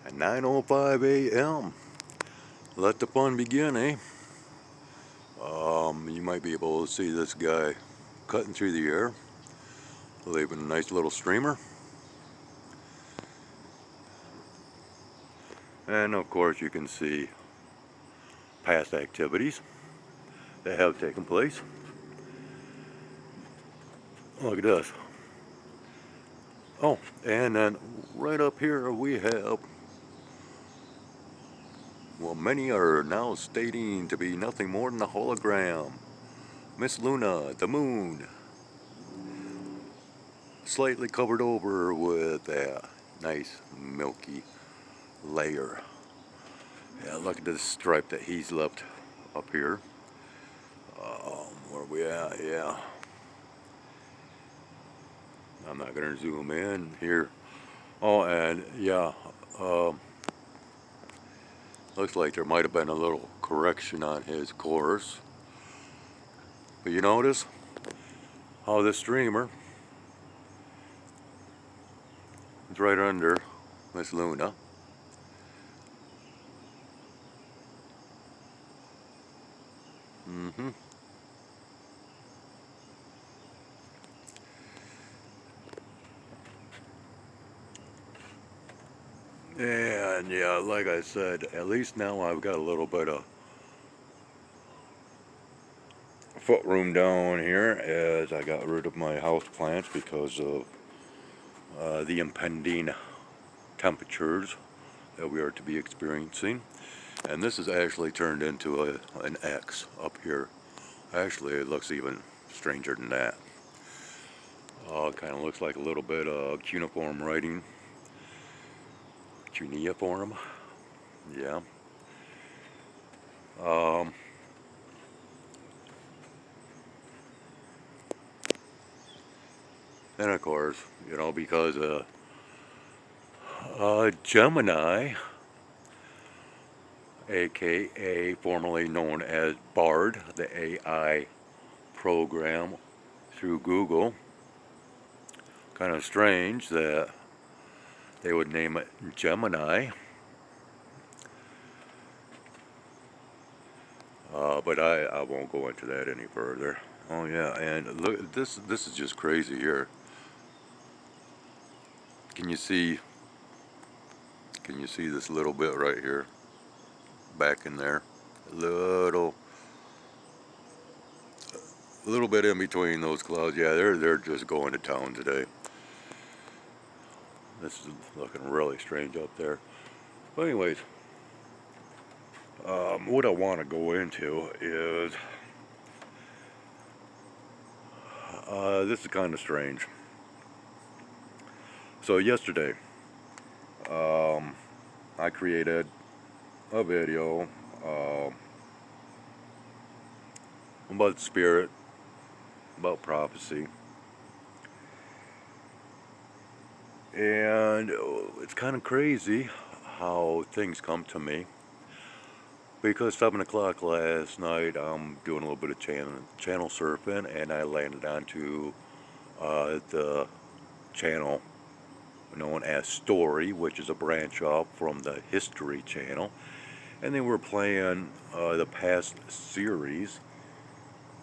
At 9:05 a.m. Let the fun begin, eh? You might be able to see this guy cutting through the air, leaving a nice little streamer. And of course you can see past activities that have taken place. Look at this. Oh, and then right up here we have, well, many are now stating to be nothing more than a hologram. Miss Luna, the moon, slightly covered over with a nice milky layer. Yeah, look at this stripe that he's left up here. Where are we at? Yeah. I'm not going to zoom in here. Oh, and yeah, looks like there might have been a little correction on his course. But you notice how the streamer is right under Miss Luna. Mm-hmm. And yeah, like I said, at least now I've got a little bit of foot room down here as I got rid of my house plants because of the impending temperatures that we are to be experiencing. And this is actually turned into an X up here. Actually, it looks even stranger than that. It kind of looks like a little bit of cuneiform writing. Cuneiform, yeah. And of course, you know, because Gemini, aka formerly known as Bard, the AI program through Google, kind of strange that they would name it Gemini. But I won't go into that any further. Oh yeah, and look, this is just crazy here. Can you see? Can you see this little bit right here, back in there? Little bit in between those clouds. Yeah, they're just going to town today. This is looking really strange up there. But anyways, what I want to go into is this is kind of strange. So yesterday, I created a video about spirit, about prophecy, and it's kind of crazy how things come to me. Because 7 o'clock last night, I'm doing a little bit of channel surfing, and I landed onto the channel known as Story, which is a branch off from the History channel. And they were playing the past series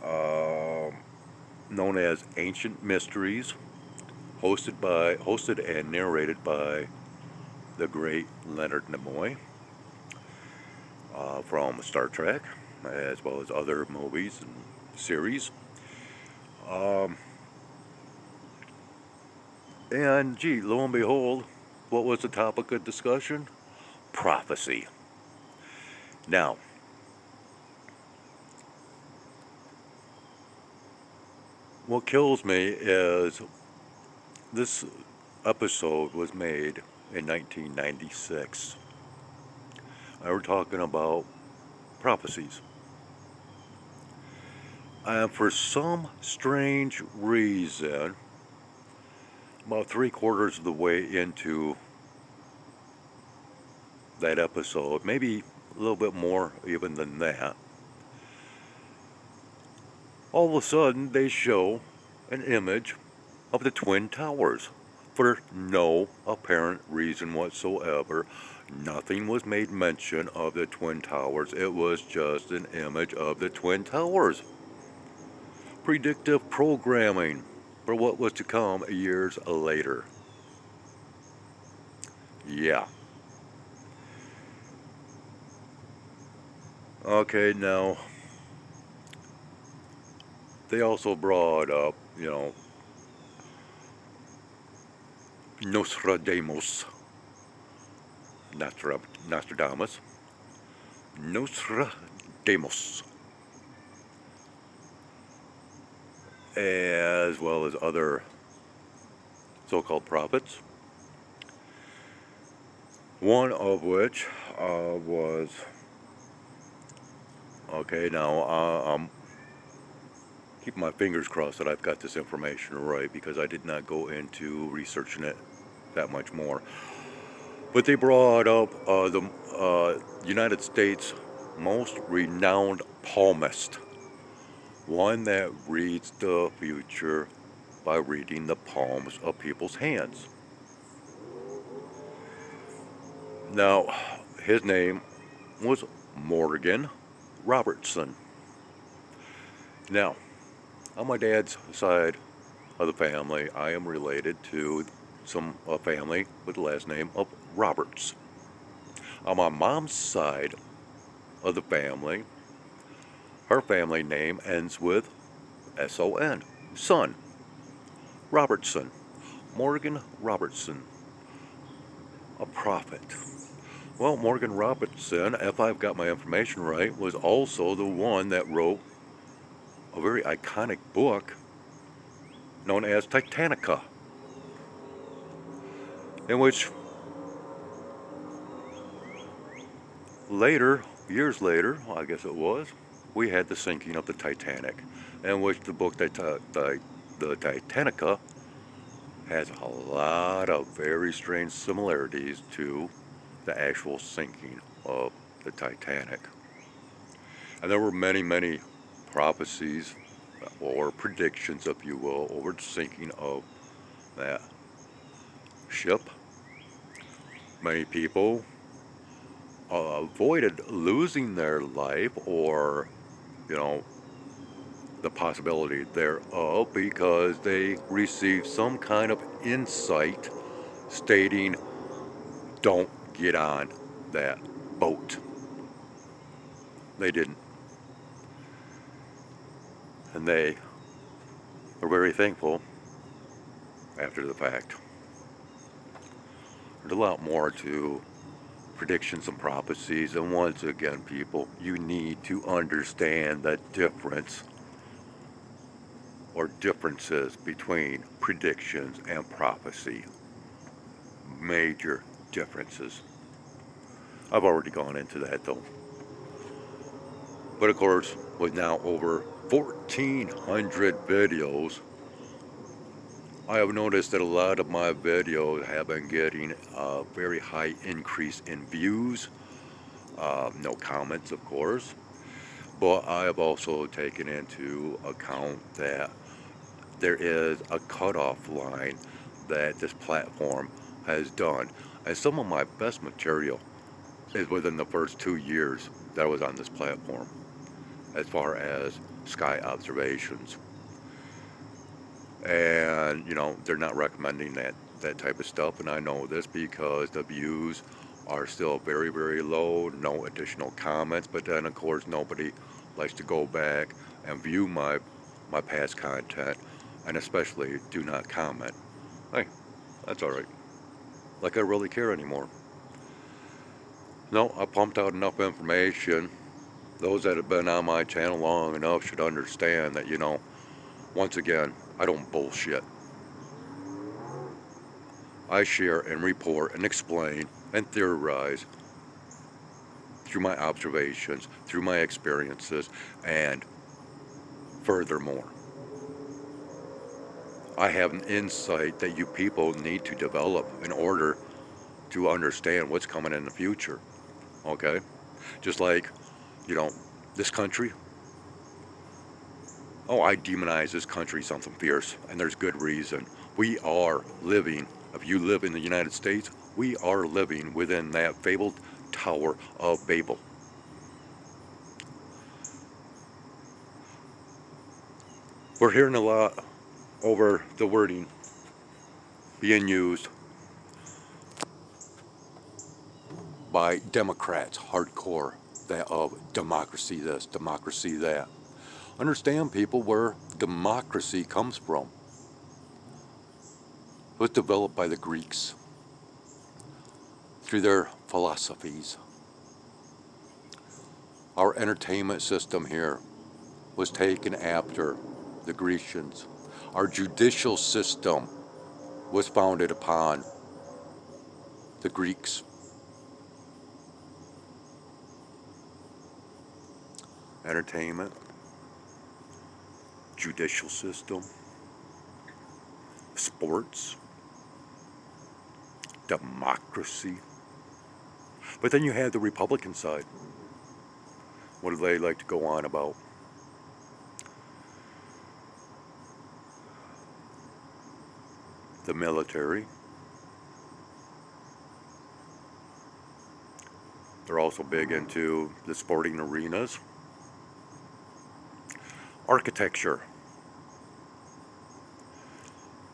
known as Ancient Mysteries, hosted and narrated by the great Leonard Nimoy from Star Trek, as well as other movies and series. And gee, lo and behold, what was the topic of discussion? Prophecy. Now, what kills me is this episode was made in 1996. We're talking about prophecies. And for some strange reason, about 3/4 of the way into that episode, maybe a little bit more even than that, all of a sudden they show an image of the Twin Towers, for no apparent reason whatsoever. Nothing was made mention of the Twin Towers. It was just an image of the Twin Towers. Predictive programming for what was to come years later. Yeah. Okay, now, they also brought up, Nostradamus. Nostradamus. Nostradamus. As well as other so-called prophets. One of which was, okay, now I'm keeping my fingers crossed that I've got this information right, because I did not go into researching it that much more. But they brought up the United States' most renowned palmist, one that reads the future by reading the palms of people's hands. Now, his name was Morgan Robertson. Now, on my dad's side of the family, I am related to a family with the last name of Roberts. On my mom's side of the family, her family name ends with S-O-N, son. Robertson. Morgan Robertson. A prophet. Well, Morgan Robertson, if I've got my information right, was also the one that wrote a very iconic book known as Titanica, in which later, years later, I guess it was, we had the sinking of the Titanic, in which the book, the Titanica, has a lot of very strange similarities to the actual sinking of the Titanic. And there were many, many prophecies or predictions, if you will, over the sinking of that ship. Many people avoided losing their life, or, the possibility thereof, because they received some kind of insight stating, don't get on that boat. They didn't. And they are very thankful after the fact. There's a lot more to predictions and prophecies, and once again, people, you need to understand the difference or differences between predictions and prophecy. Major differences. I've already gone into that though. But of course, with now over 1,400 videos, I have noticed that a lot of my videos have been getting a very high increase in views. No comments, of course. But I have also taken into account that there is a cutoff line that this platform has done. And some of my best material is within the first 2 years that I was on this platform, as far as sky observations. And, they're not recommending that type of stuff. And I know this because the views are still very, very low, no additional comments. But then, of course, nobody likes to go back and view my past content, and especially do not comment. Hey, that's all right. Like I really care anymore. No, I pumped out enough information. Those that have been on my channel long enough should understand that, once again, I don't bullshit. I share and report and explain and theorize through my observations, through my experiences, and furthermore, I have an insight that you people need to develop in order to understand what's coming in the future. Okay? Just like, this country. Oh, I demonize this country something fierce, and there's good reason. We are living If you live in the United States, we are living within that fabled Tower of Babel. We're hearing a lot over the wording being used by Democrats, hardcore, that of democracy this, democracy that. Understand, people, where democracy comes from. It was developed by the Greeks through their philosophies. Our entertainment system here was taken after the Grecians. Our judicial system was founded upon the Greeks. Entertainment, judicial system, sports, democracy. But then you had the Republican side. What do they like to go on about? The military. They're also big into the sporting arenas. Architecture.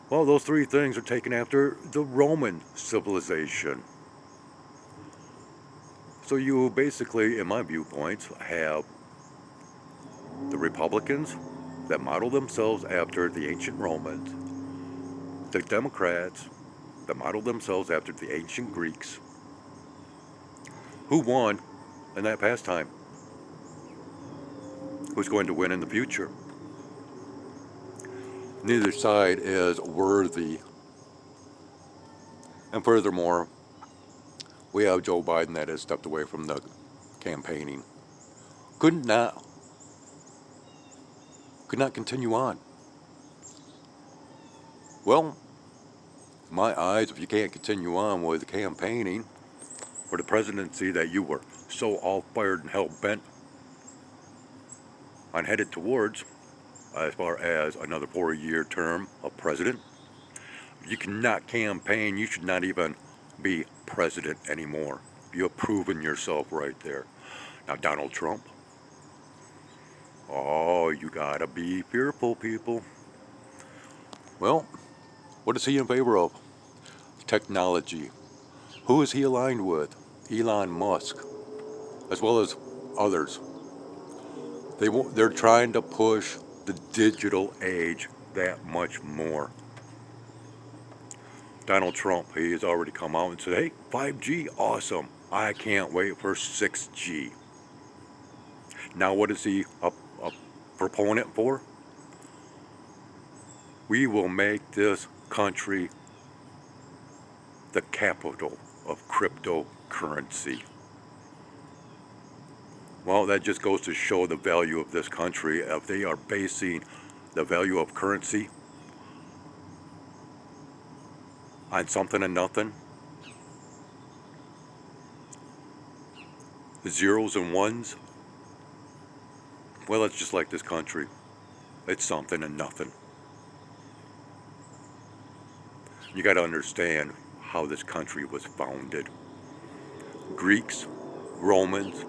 Well, those three things are taken after the Roman civilization. So you basically, in my viewpoints, have the Republicans that model themselves after the ancient Romans, the Democrats that model themselves after the ancient Greeks. Who won in that pastime? Who's going to win in the future? Neither side is worthy. And furthermore, we have Joe Biden that has stepped away from the campaigning. Could not continue on. Well, in my eyes, if you can't continue on with the campaigning for the presidency that you were so all fired and hell bent on headed towards, as far as another 4-year term of president, you cannot campaign. You should not even be president anymore. You have proven yourself right there. Now, Donald Trump. Oh, you gotta be fearful, people. Well, what is he in favor of? Technology. Who is he aligned with? Elon Musk, as well as others. They're trying to push the digital age that much more. Donald Trump, he has already come out and said, hey, 5G, awesome. I can't wait for 6G. Now what is he a proponent for? We will make this country the capital of cryptocurrency. Well, that just goes to show the value of this country. If they are basing the value of currency on something and nothing, zeros and ones, well, it's just like this country. It's something and nothing. You got to understand how this country was founded. Greeks, Romans,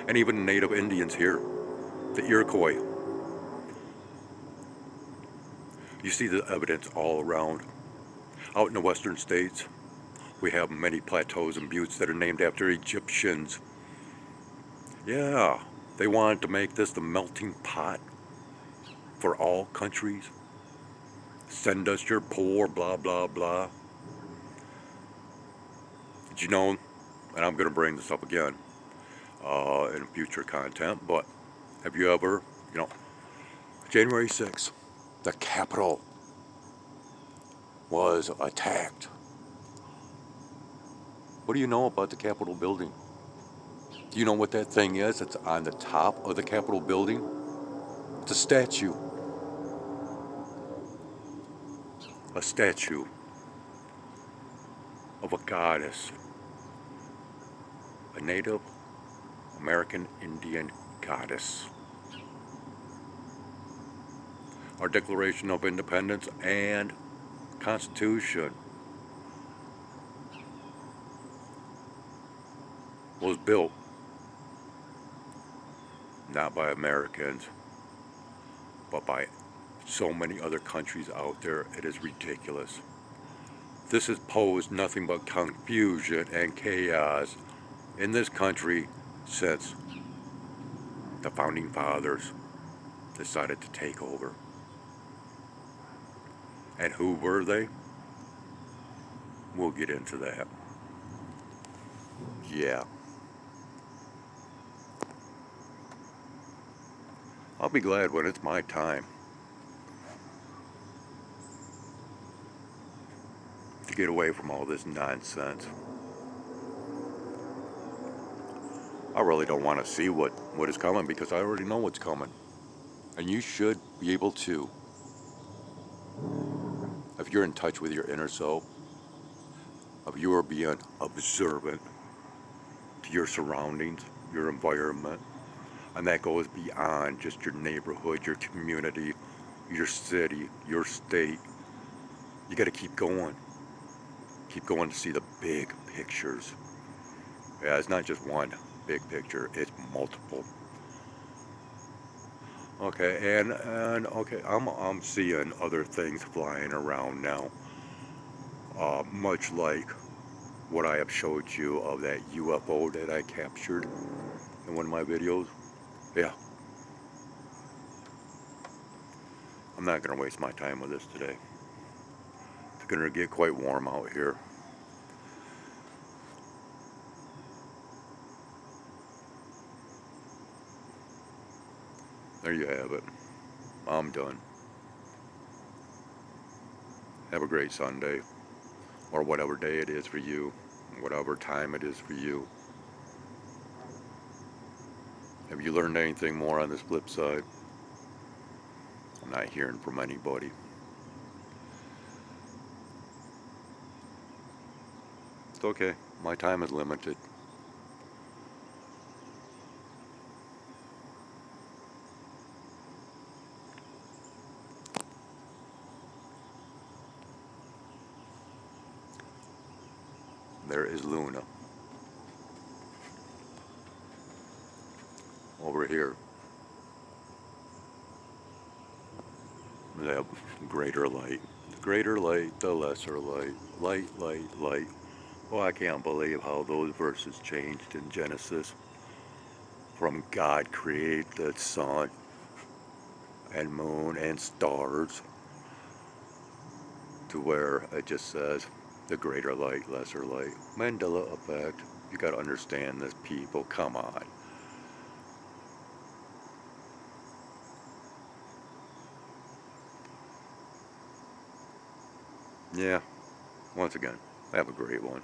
and even native Indians here, the Iroquois. You see the evidence all around. Out in the western states, we have many plateaus and buttes that are named after Egyptians. Yeah, they wanted to make this the melting pot for all countries. Send us your poor, blah, blah, blah. Did you know, and I'm going to bring this up again in future content, but have you ever, January 6th, the Capitol was attacked. What do you know about the Capitol building? Do you know what that thing is? It's on the top of the Capitol building. It's a statue. A statue of a goddess. A Native American Indian goddess. Our Declaration of Independence and Constitution was built not by Americans, but by so many other countries out there. It is ridiculous. This has posed nothing but confusion and chaos in this country since the founding fathers decided to take over. And who were they? We'll get into that. Yeah. I'll be glad when it's my time to get away from all this nonsense. I really don't want to see what is coming because I already know what's coming. And you should be able to. If you're in touch with your inner self, if you are being observant to your surroundings, your environment, and that goes beyond just your neighborhood, your community, your city, your state. You got to keep going. Keep going to see the big pictures. Yeah, it's not just one big picture, it's multiple. Okay, and okay, I'm seeing other things flying around now. Much like what I have showed you of that UFO that I captured in one of my videos. Yeah, I'm not going to waste my time with this today. It's going to get quite warm out here. There you have it. I'm done. Have a great Sunday, or whatever day it is for you, whatever time it is for you. Have you learned anything more on this flip side? I'm not hearing from anybody. It's okay. My time is limited. There is Luna. Over here. The greater light. The greater light, the lesser light. Light, light, light. Oh, I can't believe how those verses changed in Genesis. From God create the sun and moon and stars to where it just says the greater light, lesser light. Mandela effect. You gotta understand this, people. Come on. Yeah. Once again, have a great one.